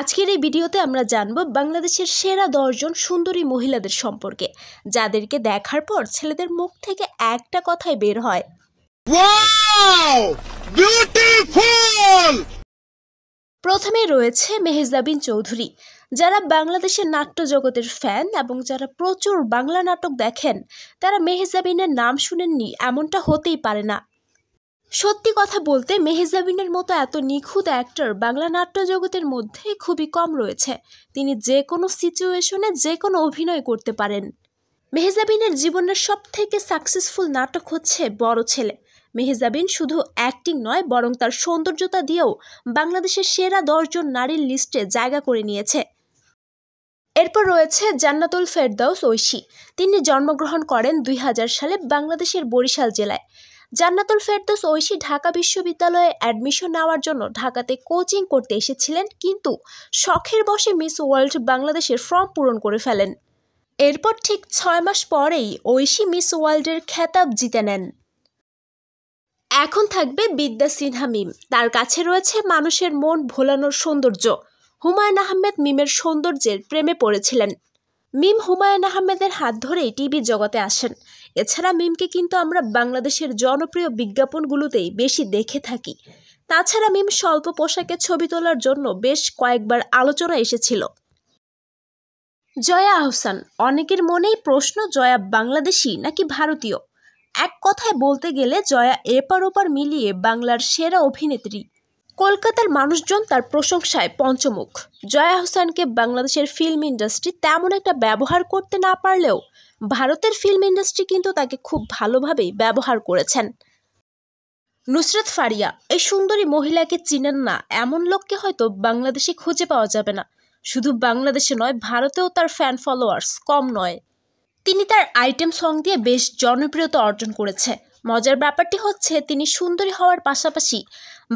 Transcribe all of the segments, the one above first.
আজকের এই ভিডিওতে আমরা জানব বাংলাদেশের সেরা 10 জন সুন্দরী মহিলাদের সম্পর্কে, যাদেরকে দেখার পর ছেলেদের মুখ থেকে একটা কথাই বের হয়, ওয়াও বিউটিফুল। প্রথমেই রয়েছে মেহজাবিন চৌধুরী। যারা বাংলাদেশের নাট্য জগতের ফ্যান এবং যারা প্রচুর বাংলা নাটক দেখেন, তারা মেহজাবিনের নাম শুনেননি এমনটা হতেই পারে না। সত্যি কথা বলতে মেহজাবিনের মতো এত নিখুঁত অ্যাক্টর বাংলা নাট্য জগতের মধ্যে খুবই কম রয়েছে। তিনি যে কোনো সিচুয়েশনে যে কোনো অভিনয় করতে পারেন। মেহজাবিনের জীবনের সবথেকে সাকসেসফুল নাটক হচ্ছে বড় ছেলে। মেহজাবিন শুধু অ্যাক্টিং নয়, বরং তার সৌন্দর্যতা দিয়েও বাংলাদেশের সেরা 10 জন নারীর লিস্টে জায়গা করে নিয়েছে। এরপর রয়েছে জান্নাতুল ফেরদাউস ঐশী। তিনি জন্মগ্রহণ করেন 2000 সালে বাংলাদেশের বরিশাল জেলায়। জান্নাতুল ফেরদাউস ঐশী ঢাকা বিশ্ববিদ্যালয়ে অ্যাডমিশন নেওয়ার জন্য ঢাকাতে কোচিং করতে এসেছিলেন, কিন্তু শখের বশে মিস ওয়ার্ল্ড বাংলাদেশের ফর্ম পূরণ করে ফেলেন। এরপর ঠিক 6 মাস পরেই ঐশী মিস ওয়ার্ল্ডের খেতাব জিতে নেন। এখন থাকবে বিদ্যা সিনহা মিম। তার কাছে রয়েছে মানুষের মন ভোলানোর সৌন্দর্য। হুমায়ুন আহমেদ মিমের সৌন্দর্যের প্রেমে পড়েছিলেন। মিম হুমায়ুন আহমেদের হাত ধরেই টিভি জগতে আসেন। এছাড়া মিমকে কিন্তু আমরা বাংলাদেশের জনপ্রিয় বিজ্ঞাপনগুলোতেই বেশি দেখে থাকি। তাছাড়া মিম স্বল্প পোশাকে ছবি তোলার জন্য বেশ কয়েকবার আলোচনা এসেছিল। জয়া আহসান। অনেকের মনেই প্রশ্ন, জয়া বাংলাদেশি নাকি ভারতীয়? এক কথায় বলতে গেলে জয়া এপার ওপার মিলিয়ে বাংলার সেরা অভিনেত্রী। কলকাতার মানুষজন তার প্রশংসায় পঞ্চমুখ। জয়া আহসানকে বাংলাদেশের ফিল্ম ইন্ডাস্ট্রি তেমন একটা ব্যবহার করতে না পারলেও ভারতের ফিল্ম ইন্ডাস্ট্রি কিন্তু তাকে খুব ভালোভাবেই ব্যবহার করেছেন। নুসরাত ফারিয়া। এই সুন্দরী মহিলাকে চিনেন না এমন লোককে হয়তো বাংলাদেশে খুঁজে পাওয়া যাবে না। শুধু বাংলাদেশে নয়, ভারতেও তার ফ্যান ফলোয়ার্স কম নয়। তিনি তার আইটেম সং দিয়ে বেশ জনপ্রিয়তা অর্জন করেছে। মজার ব্যাপারটি হচ্ছে, তিনি সুন্দরী হওয়ার পাশাপাশি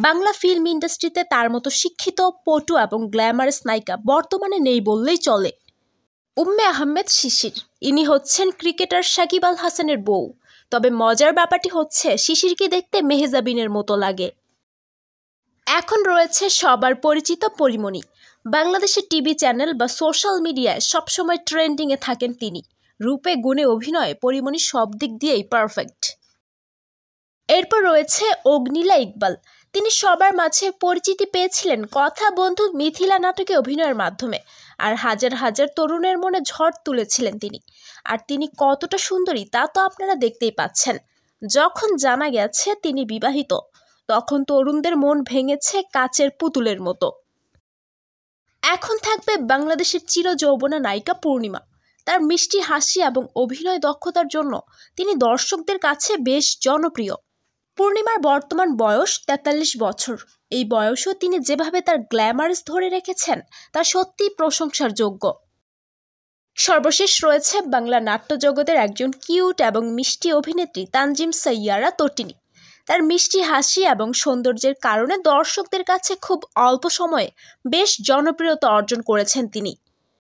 বাংলা ফিল্ম ইন্ডাস্ট্রিতে তার মতো শিক্ষিত, পটু এবং গ্ল্যামারাস নায়িকা বর্তমানে নেই বললেই চলে। উম্মে আহমেদ শিশির। ইনি হচ্ছেন ক্রিকেটার সাকিব আল হাসানের বউ। তবে মজার ব্যাপারটি হচ্ছে, শিশিরকে দেখতে মেহজাবিনের মতো লাগে। এখন রয়েছে সবার পরিচিত পরিমণি। বাংলাদেশের টিভি চ্যানেল বা সোশ্যাল মিডিয়ায় সবসময় ট্রেন্ডিংয়ে থাকেন তিনি। রূপে গুণে অভিনয়ে পরিমণি সব দিক দিয়েই পারফেক্ট। এরপর রয়েছে অগ্নিলা ইকবাল। তিনি সবার মাঝে পরিচিতি পেয়েছিলেন কথা বন্ধু মিথিলা নাটকে অভিনয়ের মাধ্যমে, আর হাজার হাজার তরুণের মনে ঝড় তুলেছিলেন তিনি। আর তিনি কতটা সুন্দরী তা তো আপনারা দেখতেই পাচ্ছেন। যখন জানা গেছে তিনি বিবাহিত, তখন তরুণদের মন ভেঙেছে কাচের পুতুলের মতো। এখন থাকবে বাংলাদেশের চিরযৌবনা নায়িকা পূর্ণিমা। তার মিষ্টি হাসি এবং অভিনয় দক্ষতার জন্য তিনি দর্শকদের কাছে বেশ জনপ্রিয়। পূর্ণিমার বর্তমান বয়স 43 বছর। এই বয়সেও তিনি যেভাবে তার গ্ল্যামারস ধরে রেখেছেন তা সত্যিই প্রশংসার যোগ্য। সর্বশেষ রয়েছে বাংলা নাট্য জগতের একজন কিউট এবং মিষ্টি অভিনেত্রী তানজিম সাইয়ারা তটিনী। তার মিষ্টি হাসি এবং সৌন্দর্যের কারণে দর্শকদের কাছে খুব অল্প সময়ে বেশ জনপ্রিয়তা অর্জন করেছেন তিনি।